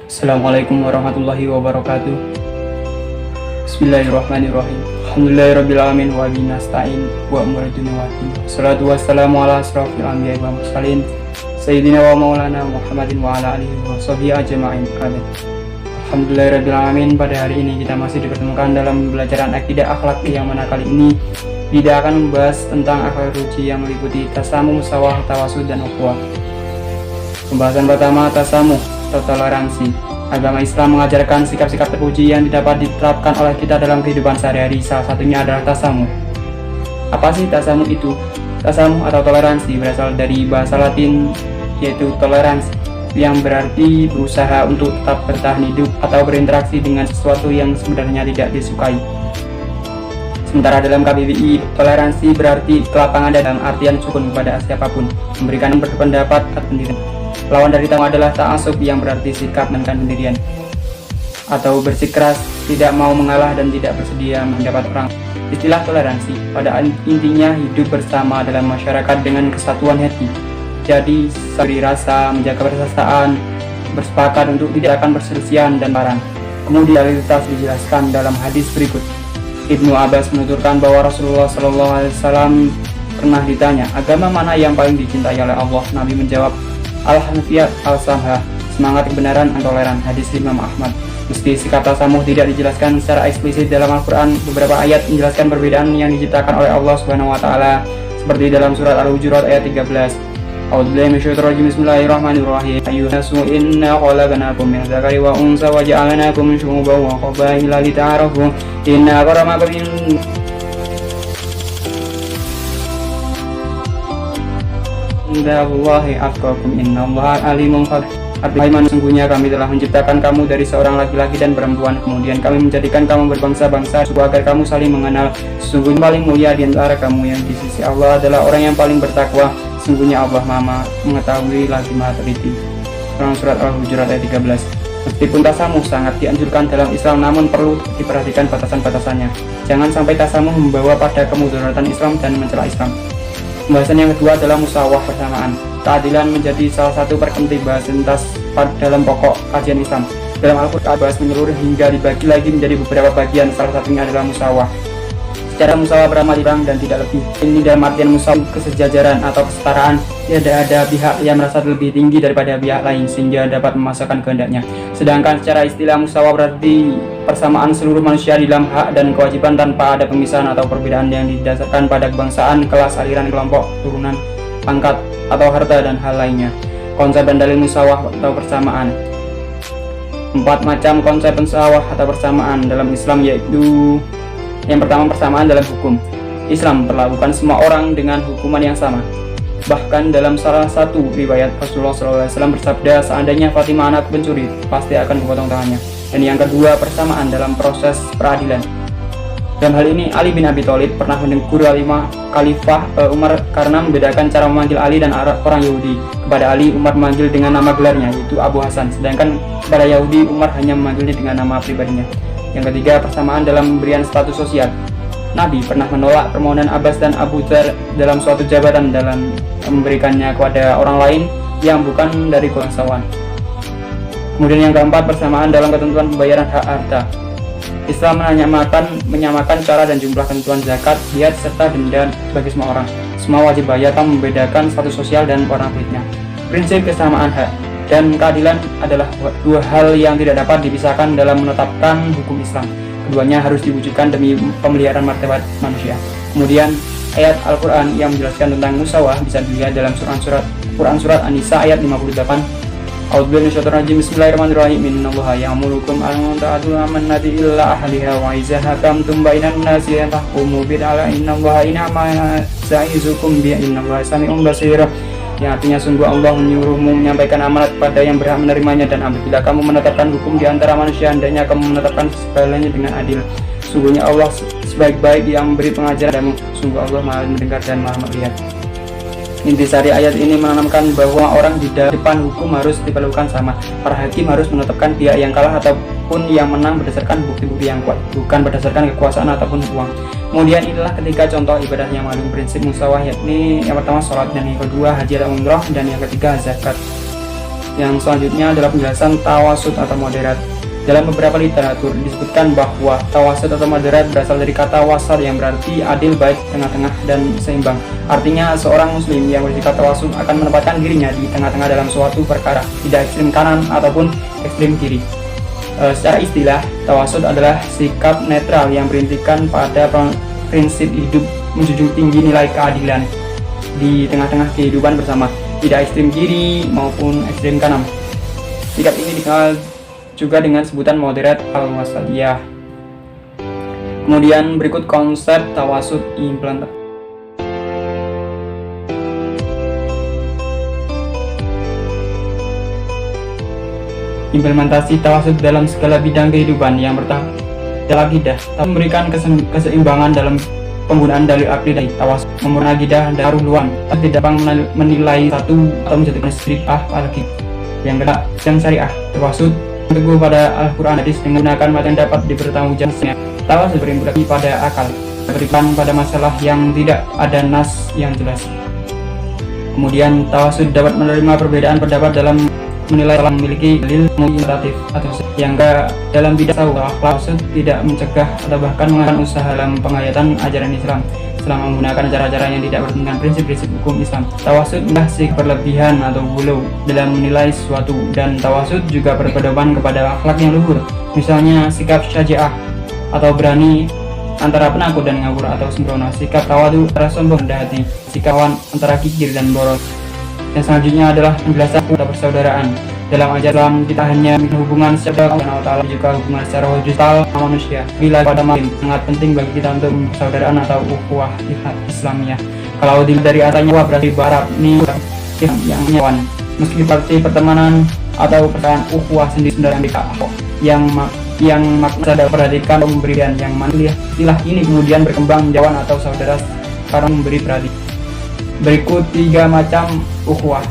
Assalamualaikum warahmatullahi wabarakatuh. Bismillahirrahmanirrahim. Alhamdulillahirrabbilalamin wa bihi nasta'in wa umuri dunya wa din. Wassalatu wassalamu ala asrofil anbiya'i wal mursalin sayyidina wa maulana Muhammadin wa ala alihi wa sahbihi ajma'in. Amin. Alhamdulillahirrabbilalamin. Pada hari ini kita masih dipertemukan dalam pembelajaran akidah akhlak yang mana kali ini tidak akan membahas tentang akhlak ruji yang meliputi tasamuh, musawah, tawasud, dan ukhuwah. Pembahasan pertama, tasamuh atau toleransi. Agama Islam mengajarkan sikap-sikap terpuji yang dapat diterapkan oleh kita dalam kehidupan sehari-hari. Salah satunya adalah tasamuh. Apa sih tasamuh itu? Tasamuh atau toleransi berasal dari bahasa Latin yaitu toleransi, yang berarti berusaha untuk tetap bertahan hidup atau berinteraksi dengan sesuatu yang sebenarnya tidak disukai. Sementara dalam KBBI, toleransi berarti kelapangan dalam artian sukun kepada siapapun, memberikan berpendapat atau pendirian. Lawan dari tamu adalah ta'assub yang berarti sikap menekan pendirian atau bersikeras, tidak mau mengalah dan tidak bersedia mendapat perang. Istilah toleransi pada intinya hidup bersama dalam masyarakat dengan kesatuan hati. Jadi saling rasa, menjaga persaudaraan, bersepakat untuk tidak akan perselisihan dan barang. Kemudian realitas dijelaskan dalam hadis berikut. Ibnu Abbas menuturkan bahwa Rasulullah SAW pernah ditanya, agama mana yang paling dicintai oleh Allah? Nabi menjawab, Al-Hanafiyah Al-Samhah, semangat kebenaran dan toleran. Hadis Imam Ahmad. Meski sikap tasamuh tidak dijelaskan secara eksplisit dalam Al-Quran, beberapa ayat menjelaskan perbedaan yang diciptakan oleh Allah Subhanahu wa Ta'ala, seperti dalam surat Al-Hujurat ayat 13. A'udzubillahi minasyaitonir rajim. Bismillahirrahmanirrahim. Ayyuhannasu inna khalaqnakum min dzakari wa unsa wa ja'alnakum syu'uban wa qabaila lita'arafu. Inna akramakum indallahi atqakum innallaha alimun khabir. Artinya, sesungguhnya kami telah menciptakan kamu dari seorang laki-laki dan perempuan, kemudian kami menjadikan kamu berbangsa-bangsa agar kamu saling mengenal. Sesungguhnya paling mulia di antara kamu yang di sisi Allah adalah orang yang paling bertakwa. Sesungguhnya Allah Maha mengetahui lagi Maha teliti. Surat Al-Hujurat ayat 13. Meskipun tasamuh sangat dianjurkan dalam Islam, namun perlu diperhatikan batasan-batasannya. Jangan sampai tasamuh membawa pada kemudaratan Islam dan mencela Islam. Pembahasan yang kedua adalah musawah persamaan. Keadilan menjadi salah satu perkenti bahas lintas dalam pokok kajian Islam. Dalam Al-Quran, bahas menyeluruh hingga dibagi lagi menjadi beberapa bagian, salah satunya adalah musawah. Secara musawah beramal dan tidak lebih. Ini dalam artian musawah kesejajaran atau kesetaraan. Tidak ada pihak yang merasa lebih tinggi daripada pihak lain sehingga dapat memasukkan kehendaknya. Sedangkan secara istilah musawah berarti persamaan seluruh manusia di dalam hak dan kewajiban tanpa ada pemisahan atau perbedaan yang didasarkan pada kebangsaan, kelas, aliran, kelompok, turunan, pangkat, atau harta dan hal lainnya. Konsep dan dalil musawah atau persamaan. 4 macam konsep musawah atau persamaan dalam Islam yaitu: yang pertama, persamaan dalam hukum. Islam memperlakukan semua orang dengan hukuman yang sama. Bahkan dalam salah satu riwayat Rasulullah SAW bersabda, seandainya Fatimah anak pencuri, pasti akan dipotong tangannya. Dan yang kedua, persamaan dalam proses peradilan. Dalam hal ini, Ali bin Abi Thalib pernah menegur Khalifah Umar karena membedakan cara memanggil Ali dan orang Yahudi. Kepada Ali, Umar memanggil dengan nama gelarnya, yaitu Abu Hasan. Sedangkan kepada Yahudi, Umar hanya memanggilnya dengan nama pribadinya. Yang ketiga, persamaan dalam pemberian status sosial. Nabi pernah menolak permohonan Abbas dan Abu Dzar dalam suatu jabatan dalam memberikannya kepada orang lain yang bukan dari bangsawan. Kemudian yang keempat, persamaan dalam ketentuan pembayaran hak harta. Islam menyamakan cara dan jumlah ketentuan zakat, ziyad, serta denda bagi semua orang. Semua wajib bayar tanpa membedakan status sosial dan warna kulitnya. Prinsip kesamaan hak dan keadilan adalah dua hal yang tidak dapat dipisahkan dalam menetapkan hukum Islam. Keduanya harus diwujudkan demi pemeliharaan martabat manusia. Kemudian ayat Al-Quran yang menjelaskan tentang musawah bisa dilihat dalam Quran surat An-Nisa ayat 58. A'udzubillahi minasyaitonir rajim. Bismillahirrahmanirrahim. Innallaha ya'murukum an ta'tu amanati illa ahliha wa idza hakamtum bainan nasi an tahkumu bil 'adli innallaha inama ya'izukum bi innallaha sami'un basir. Yang artinya, sungguh Allah menyuruhmu menyampaikan amanat kepada yang berhak menerimanya, dan apabila kamu menetapkan hukum di antara manusia, hendaknya kamu menetapkan segalanya dengan adil. Sungguhnya Allah sebaik-baik yang memberi pengajaran, sungguh Allah Maha mendengar dan Maha melihat. Intisari ayat ini menanamkan bahwa orang di depan hukum harus diperlakukan sama. Para hakim harus menetapkan pihak yang kalah ataupun yang menang berdasarkan bukti-bukti yang kuat, bukan berdasarkan kekuasaan ataupun uang. Kemudian inilah ketika contoh ibadah yang mengandung prinsip musawah, yakni yang pertama sholat, dan yang kedua haji atau umroh, dan yang ketiga zakat. Yang selanjutnya adalah penjelasan tawasud atau moderat. Dalam beberapa literatur disebutkan bahwa tawasud atau moderat berasal dari kata wasat yang berarti adil, baik, tengah-tengah, dan seimbang. Artinya seorang muslim yang bersikap tawasud akan menempatkan dirinya di tengah-tengah dalam suatu perkara, tidak ekstrim kanan ataupun ekstrim kiri. Secara istilah, tawasud adalah sikap netral yang berintikan pada prinsip hidup menjunjung tinggi nilai keadilan di tengah-tengah kehidupan bersama, tidak ekstrim kiri maupun ekstrim kanan. Sikap ini dikenal juga dengan sebutan moderat al-wasatiyah. Kemudian berikut konsep tawasud implementasi. Implementasi tawasud dalam segala bidang kehidupan yang bertahap dalam akidah, memberikan keseimbangan dalam penggunaan dalil akidah. Tawasud memurna akidah dan taruh luang, tidak dapat menilai satu atau menjadikan syariah apalagi yang kedua yang syariah. Tawasud teguh pada Al-Quran hadis menggunakan materi yang dapat dipertanggungjawabkan. Tawasud berimplikasi pada akal, berikan pada masalah yang tidak ada nas yang jelas. Kemudian tawasud dapat menerima perbedaan pendapat dalam menilai telah memiliki dalil mutatif atau yang dalam bidang tawasud tidak mencegah atau bahkan menghalang usaha dalam penghayatan ajaran Islam selama menggunakan cara-cara yang tidak bertentangan prinsip-prinsip hukum Islam. Tawasud masih berlebihan atau gulu dalam menilai sesuatu, dan tawasud juga berpedoman kepada akhlak yang luhur, misalnya sikap syaja'ah atau berani antara penakut dan ngawur atau sembrono, sikap tawadu antara sombong dan hati, sikap kawan antara kikir dan boros. Yang selanjutnya adalah penjelasan tentang persaudaraan. Dalam ajaran kita hanya hubungan secara Allah juga hubungan secara horizontal manusia. Bila pada makin sangat penting bagi kita untuk persaudaraan atau ukhuwah Islamiyah. Kalau dari asalnya berarti Arab ini yang nyawan. Meski berarti pertemanan atau perasaan ukhuwah sendiri yang makna ada perhatikan atau pemberian yang manusia. Istilah ini kemudian berkembang jawan atau saudara karena memberi perhatian. Berikut 3 macam ukhuwah.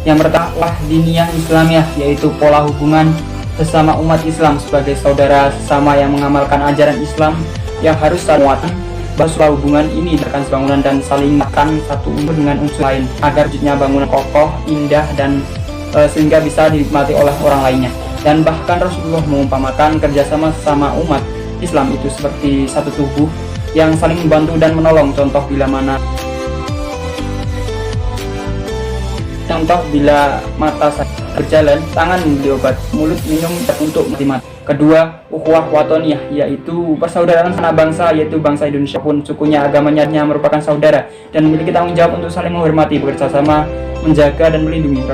Yang pertama diniyah Islamiyah, yaitu pola hubungan sesama umat Islam sebagai saudara sesama yang mengamalkan ajaran Islam yang harus saling menguatkan. Bahwa hubungan ini akan bangunan dan saling makan satu unsur dengan unsur lain agar wujudnya bangunan kokoh, indah, dan sehingga bisa dinikmati oleh orang lainnya. Dan bahkan Rasulullah mengumpamakan kerjasama sesama umat Islam itu seperti satu tubuh yang saling membantu dan menolong. Contoh bila mata berjalan, tangan membeli obat, mulut minum untuk mati. Kedua, ukhuwah watoniyah, yaitu persaudaraan anak bangsa, yaitu bangsa Indonesia pun sukunya, agamanya merupakan saudara dan memiliki tanggung jawab untuk saling menghormati, bekerja sama, menjaga dan melindungi.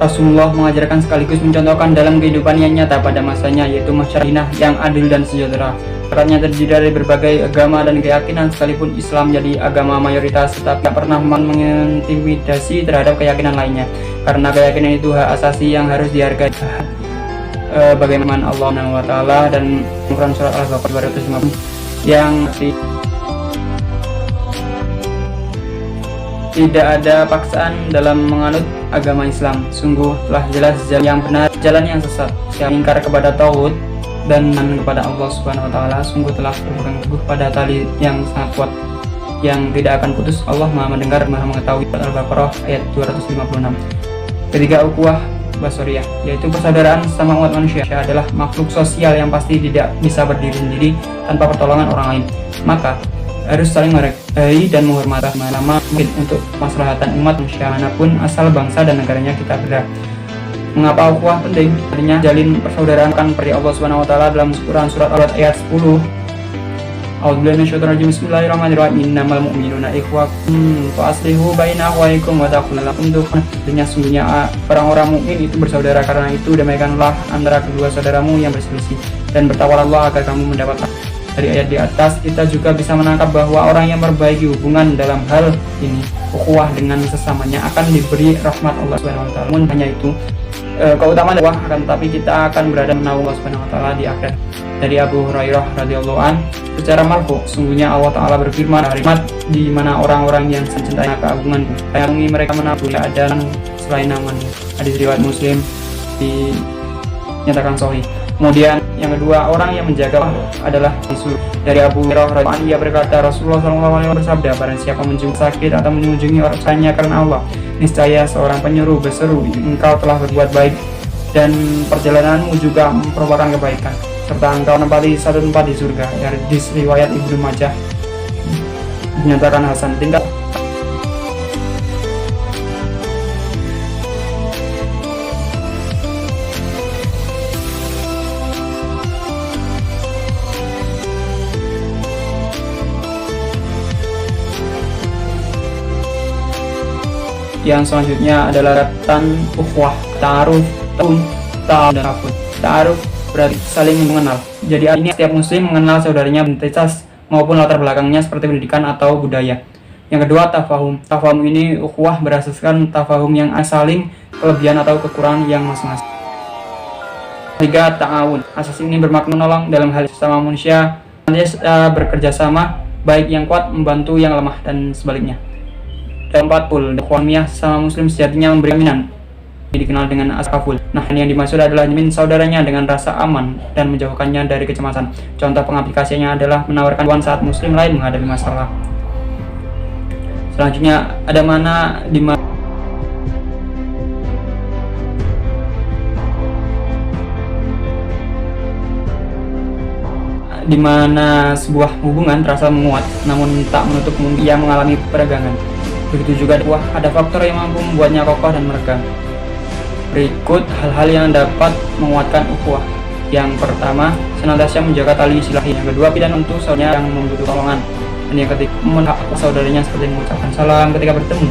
Rasulullah mengajarkan sekaligus mencontohkan dalam kehidupan yang nyata pada masanya, yaitu masyarakat yang adil dan sejahtera. Masyarakatnya terdiri dari berbagai agama dan keyakinan, sekalipun Islam jadi agama mayoritas, tetapi tidak pernah mengintimidasi terhadap keyakinan lainnya, karena keyakinan itu hak asasi yang harus dihargai. Bagaimana Allah SWT dan Quran surat Al-Baqarah 250 yang tidak ada paksaan dalam menganut agama Islam. Sungguh telah jelas jalan yang benar, jalan yang sesat. Yang ingkar kepada tauhid dan kepada Allah Subhanahu wa taala sungguh telah berpegang teguh pada tali yang sangat kuat yang tidak akan putus. Allah Maha mendengar, Maha mengetahui. Al-Baqarah ayat 256. Ketiga, ukhuwah basariyah, yaitu persaudaraan sama umat manusia adalah makhluk sosial yang pasti tidak bisa berdiri sendiri tanpa pertolongan orang lain. Maka harus saling menghargai dan menghormati selama mungkin untuk kemaslahatan umat manusia manapun asal bangsa dan negaranya kita berada. Mengapa ukhuwah penting? Artinya jalin persaudaraan kan seperti Allah Subhanahu wa taala dalam Quran surat Al-Baqarah ayat 10. A'udzubillahi minasyaitonir rajim. Bismillahirrahmanirrahim. Innamal mu'minuna ikhwatun fa aslihu baina akhawaykum wa taqul lakum dukhun. Artinya sungguhnya orang-orang mukmin itu bersaudara, karena itu damaikanlah antara kedua saudaramu yang berselisih, dan bertakwalah agar kamu mendapat Dari ayat di atas kita juga bisa menangkap bahwa orang yang memperbaiki hubungan dalam hal ini, ukhuwah dengan sesamanya, akan diberi rahmat Allah Subhanahu wa taala. Namun hanya itu keutamaan ukhuwah, akan tetapi kita akan berada menaungi Allah Subhanahu wa taala di akhirat. Dari Abu Hurairah radhiyallahu an secara marfu, sungguhnya Allah taala berfirman, "Harimat di mana orang-orang yang mencintai keagunganku, sayangi mereka menabuh ada selain namanya." Hadis riwayat Muslim dinyatakan sahih. Kemudian yang kedua, orang yang menjaga adalah Yesus. Dari Abu Hurairah radhiyallahu anhu, ia berkata, Rasulullah SAW bersabda, barang siapa menjenguk sakit atau mengunjungi orang sakitnya karena Allah, niscaya seorang penyuruh berseru, engkau telah berbuat baik dan perjalananmu juga merupakan kebaikan, serta engkau menempati satu tempat di surga. Hadis riwayat Ibnu Majah dinyatakan hasan. Tingkat yang selanjutnya adalah tan ukhuwah, ta'aruf, dan rafud. Ta'aruf berarti saling mengenal. Jadi artinya setiap muslim mengenal saudaranya identitas maupun latar belakangnya seperti pendidikan atau budaya. Yang kedua, tafahum. Tafahum ini ukhuwah berasaskan tafahum yang saling kelebihan atau kekurangan yang masing-masing. Tiga, ta'awun. Asas ini bermakna menolong dalam hal sesama manusia, bekerja sama, baik yang kuat membantu yang lemah dan sebaliknya. Dan 40, ukhuwah sama muslim sejatinya memberi jaminan, dikenal dengan asqaful. Nah, yang dimaksud adalah jamin saudaranya dengan rasa aman dan menjauhkannya dari kecemasan. Contoh pengaplikasiannya adalah menawarkan bantuan saat muslim lain menghadapi masalah. Selanjutnya ada mana di mana sebuah hubungan terasa menguat namun tak menutup mungkin ia mengalami peregangan. Begitu juga ada faktor yang mampu membuatnya kokoh dan meregang. Berikut hal-hal yang dapat menguatkan ukhuwah. Yang pertama, senantiasa menjaga tali silahi. Yang kedua, pilihan untuk saudaranya yang membutuhkan pertolongan. Dan yang ketiga, mendoakan saudaranya seperti mengucapkan salam ketika bertemu,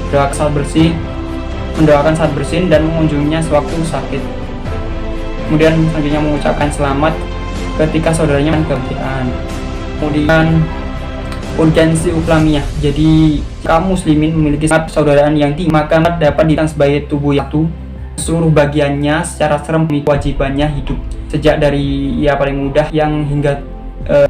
mendoakan saat bersin dan mengunjunginya sewaktu sakit. Kemudian selanjutnya mengucapkan selamat ketika saudaranya kebahagiaan. Kemudian urgensi uklamiyah. Jadi kaum muslimin memiliki persaudaraan yang tinggi, maka dapat dikatakan sebagai tubuh yang seluruh bagiannya secara serem kewajibannya hidup sejak dari paling mudah yang hingga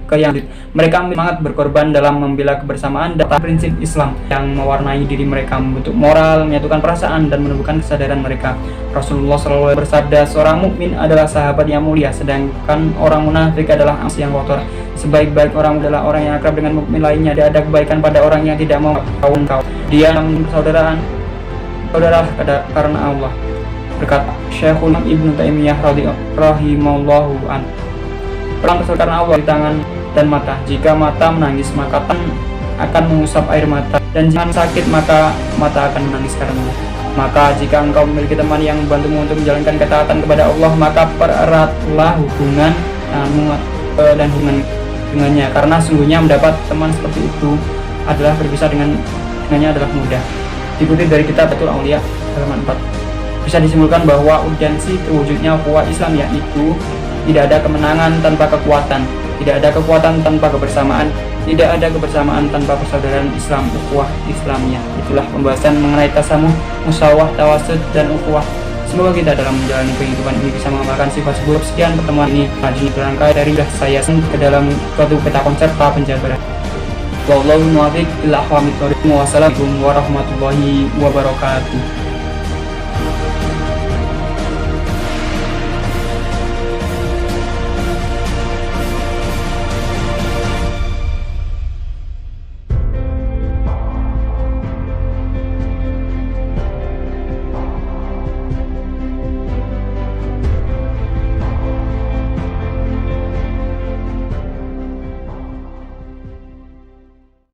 ke yang mereka semangat berkorban dalam membela kebersamaan dan prinsip Islam yang mewarnai diri mereka, membentuk moral, menyatukan perasaan dan menumbuhkan kesadaran mereka. Rasulullah SAW bersabda, seorang mukmin adalah sahabat yang mulia, sedangkan orang munafik adalah as yang kotor. Sebaik-baik orang adalah orang yang akrab dengan mukmin lainnya. Tidak ada kebaikan pada orang yang tidak mau kawan kau. Dia yang persaudaraan saudara karena Allah. Berkata Syekhul Ibnu Taimiyah rahimahullahu an, perang karena Allah di tangan dan mata. Jika mata menangis maka tangan akan mengusap air mata, dan jika sakit maka mata akan menangis karenanya. Maka jika engkau memiliki teman yang membantumu untuk menjalankan ketaatan kepada Allah, maka pereratlah hubungan dan hubungan dengannya, karena sungguhnya mendapat teman seperti itu adalah berpisah dengannya adalah mudah. Dikutip dari kitab Fathul Aulia halaman 4, bisa disimpulkan bahwa urgensi terwujudnya ukhuwah Islam yaitu tidak ada kemenangan tanpa kekuatan, tidak ada kekuatan tanpa kebersamaan, tidak ada kebersamaan tanpa persaudaraan Islam, ukhuwah Islamiyah. Itulah pembahasan mengenai tasamuh, musawah, tawasud, dan ukhuwah. Semoga kita dalam menjalani kehidupan ini bisa mengamalkan sifat sebelum. Sekian pertemuan ini maju berangkai dari saya ke dalam suatu peta konsep penjabaran. Wallahu muwaffiq ila aqwamit thoriq. Wassalamualaikum warahmatullahi wabarakatuh.